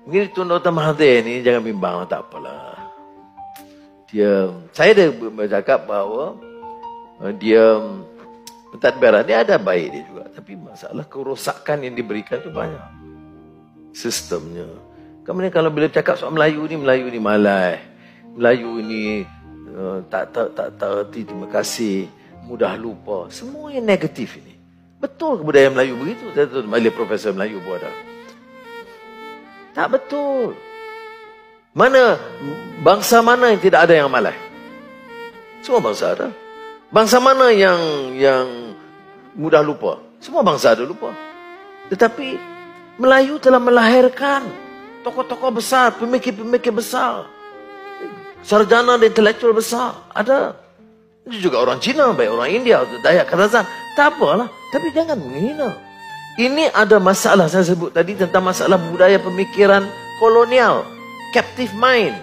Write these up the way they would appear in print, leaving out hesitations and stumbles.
Mungkin Tun Dr. Mahathir ni jangan bimbang, tak apalah. Saya ada bercakap bahawa dia pentadbiran dia ada baik dia juga, tapi masalah kerosakan yang diberikan tu banyak. Sistemnya. Kemudian kalau bila cakap soal Melayu ni malas. Melayu ni tak erti terima kasih, mudah lupa. Semua yang negatif ini. Betul ke budaya Melayu begitu? Saya tu balik Profesor Melayu pun ada. Tak betul. Bangsa mana yang tidak ada yang malas? Semua bangsa ada. Bangsa mana yang mudah lupa? Semua bangsa ada lupa. Tetapi Melayu telah melahirkan tokoh-tokoh besar, pemikir-pemikir besar, sarjana dan intelektual besar. Ada. Itu juga orang Cina, baik orang India, Dayak, Kadazan. Tak apalah. Tapi jangan menghina. Ini ada masalah saya sebut tadi tentang masalah budaya pemikiran kolonial. Captive mind.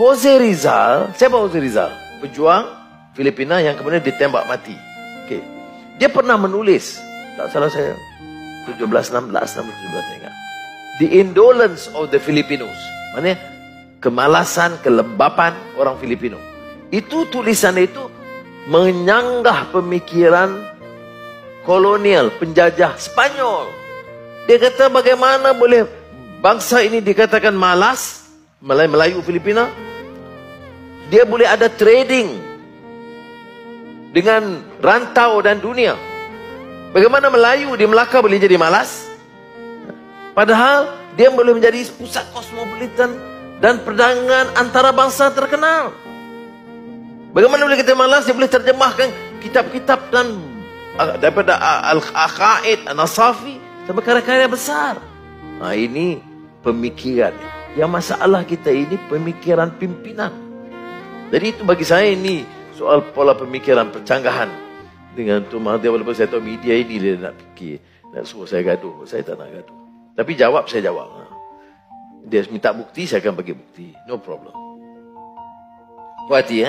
Jose Rizal, siapa Jose Rizal? Pejuang Filipina yang kemudian ditembak mati. Okay. Dia pernah menulis, tak salah saya, 17 ingat. The indolence of the Filipinos. Maksudnya kemalasan, kelembapan orang Filipino. Itu tulisan itu menyanggah pemikiran kolonial, penjajah Spanyol. Dia kata bagaimana boleh bangsa ini dikatakan malas, Melayu Filipina, dia boleh ada trading dengan rantau dan dunia. Bagaimana Melayu di Melaka boleh jadi malas? Padahal dia boleh menjadi pusat kosmopolitan dan perdagangan antara bangsa terkenal. Bagaimana boleh kita malas? Dia boleh terjemahkan kitab-kitab dan daripada Al-Aqaid, An-Nasafi sampai karya-karya besar. Nah, ini pemikiran. Yang masalah kita ini pemikiran pimpinan. Jadi itu bagi saya ini soal pola pemikiran percanggahan dengan Tun Mahathir. Walaupun saya tahu media ini dia nak fikir, nak suruh saya gaduh. Saya tak nak gaduh. Tapi jawab, saya jawab. Dia minta bukti, saya akan bagi bukti. No problem. Puas hati,